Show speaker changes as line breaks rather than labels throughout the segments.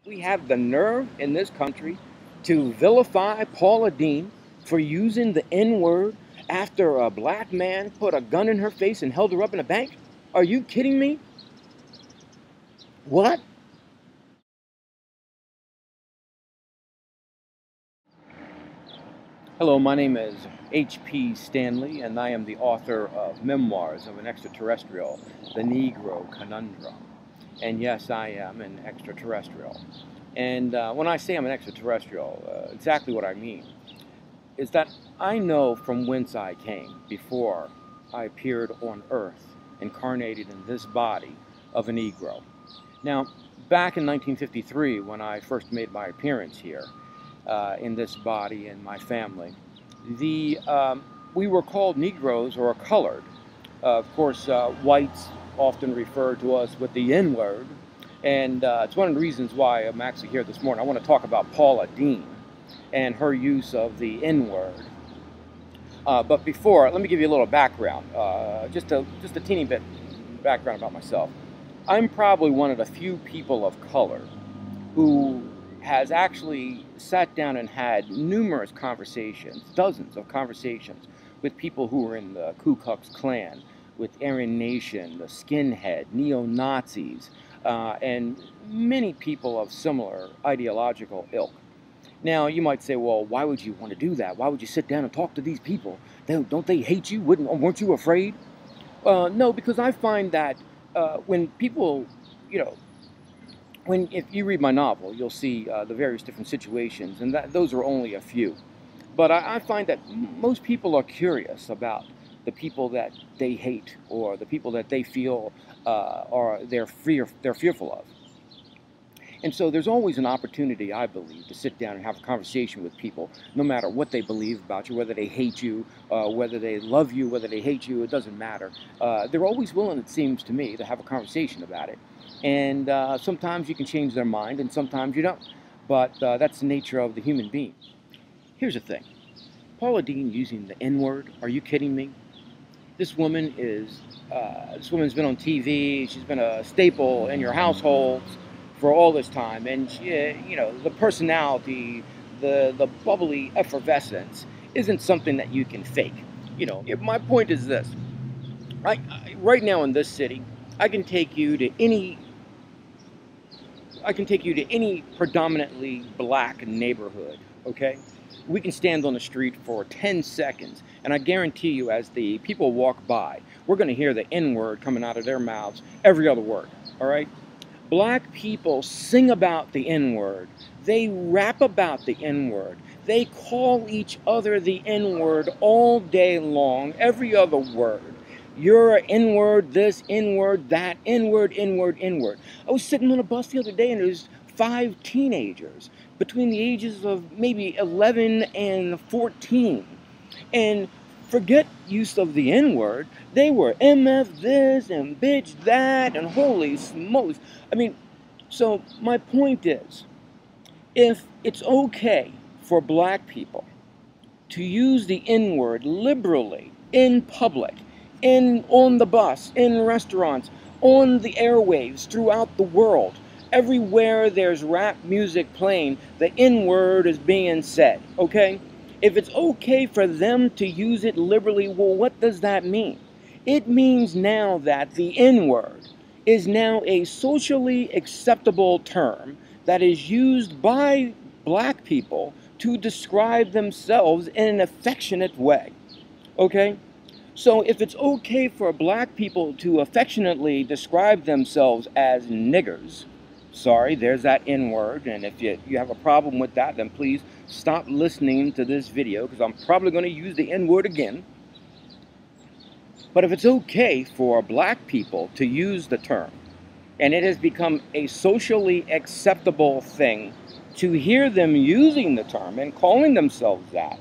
We have the nerve in this country to vilify Paula Deen for using the N-word after a black man put a gun in her face and held her up in a bank? Are you kidding me? What? Hello, my name is H.P. Stanley, and I am the author of Memoirs of an Extraterrestrial, the Negro Conundrum. And yes, I am an extraterrestrial. And when I say I'm an extraterrestrial, exactly what I mean is that I know from whence I came before I appeared on Earth, incarnated in this body of a Negro. Now, back in 1953, when I first made my appearance here in this body and my family, we were called Negroes or colored. Of course, whites often refer to us with the N-word, and it's one of the reasons why I'm actually here this morning. I want to talk about Paula Deen and her use of the N-word. But before, let me give you a little background, just a teeny bit background about myself. I'm probably one of the few people of color who has actually sat down and had numerous conversations, dozens of conversations, with people who were in the Ku Klux Klan, with Aryan Nation, the skinhead, neo-Nazis, and many people of similar ideological ilk. Now, you might say, well, why would you want to do that? Why would you sit down and talk to these people? Don't they hate you? Weren't you afraid? No, because I find that when people, you know, if you read my novel, you'll see the various different situations, and those are only a few. But I find that most people are curious about the people that they hate or the people that they feel they're fearful of. And so there's always an opportunity, I believe, to sit down and have a conversation with people, no matter what they believe about you, whether they hate you, whether they love you, whether they hate you, it doesn't matter. They're always willing, it seems to me, to have a conversation about it. And sometimes you can change their mind, and sometimes you don't. But that's the nature of the human being. Here's the thing. Paula Deen using the N-word, are you kidding me? This woman's been on TV, she's been a staple in your households for all this time, and she, the personality, the bubbly effervescence isn't something that you can fake. My point is this: right now in this city, I can take you to any predominantly black neighborhood. Okay, we can stand on the street for 10 seconds, and I guarantee you, as the people walk by, we're going to hear the N-word coming out of their mouths every other word. All right. Black people sing about the N-word. They rap about the N-word. They call each other the N-word all day long, every other word. You're an N-word, this N-word, that, N-word, N-word, N-word. I was sitting on a bus the other day, and there was 5 teenagers between the ages of maybe 11 and 14. And forget use of the N-word, they were MF this and bitch that and holy smokes. So my point is, if it's okay for black people to use the N-word liberally in public, on the bus, in restaurants, on the airwaves throughout the world, everywhere there's rap music playing, the N-word is being said, okay? If it's okay for them to use it liberally, well, what does that mean? It means now that the N-word is now a socially acceptable term that is used by black people to describe themselves in an affectionate way. Okay? So if it's okay for black people to affectionately describe themselves as niggers, sorry, there's that N-word, and if you have a problem with that, then please stop listening to this video, because I'm probably going to use the N-word again. But if it's okay for black people to use the term, and it has become a socially acceptable thing to hear them using the term and calling themselves that,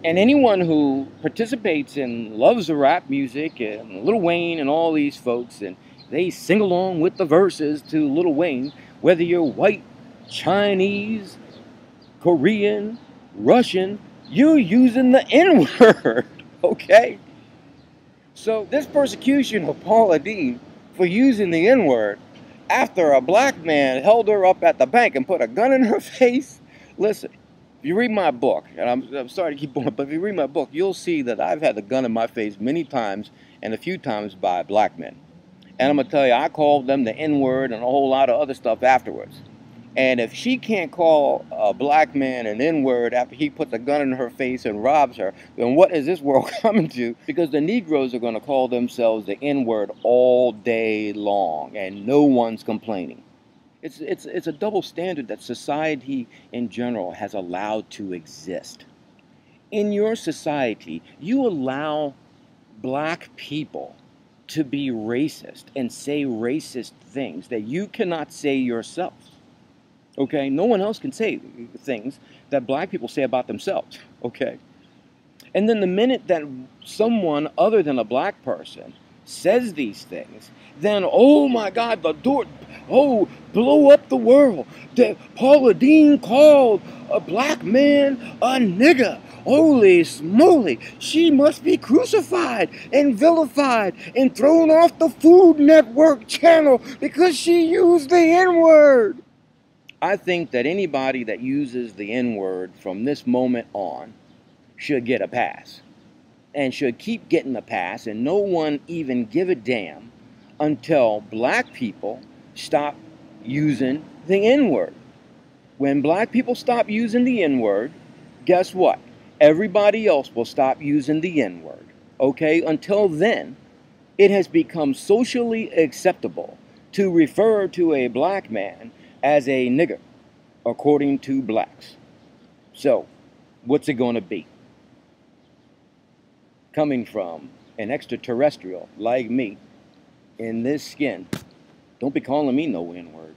and anyone who participates and loves the rap music and Lil Wayne and all these folks, and they sing along with the verses to Lil Wayne, whether you're white, Chinese, Korean, Russian, you're using the N-word, okay? So this persecution of Paula Deen for using the N-word after a black man held her up at the bank and put a gun in her face. Listen, if you read my book, and I'm sorry to keep going, but if you read my book, you'll see that I've had the gun in my face many times, and a few times by black men. And I'm going to tell you, I called them the N-word and a whole lot of other stuff afterwards. And if she can't call a black man an N-word after he puts a gun in her face and robs her, then what is this world coming to? Because the Negroes are going to call themselves the N-word all day long, and no one's complaining. It's a double standard that society in general has allowed to exist. In your society, you allow black people to be racist and say racist things that you cannot say yourself. Okay, no one else can say things that black people say about themselves. Okay, and then the minute that someone other than a black person says these things, then oh my God, the door, oh, blow up the world. That Paula Deen called a black man a nigger. Holy smoly, she must be crucified and vilified and thrown off the Food Network channel because she used the N-word. I think that anybody that uses the N-word from this moment on should get a pass and should keep getting a pass, and no one even give a damn until black people stop using the N-word. When black people stop using the N-word, guess what? Everybody else will stop using the N-word. Okay? Until then, it has become socially acceptable to refer to a black man as a nigger, according to blacks. So, what's it going to be? Coming from an extraterrestrial like me in this skin, don't be calling me no N-word.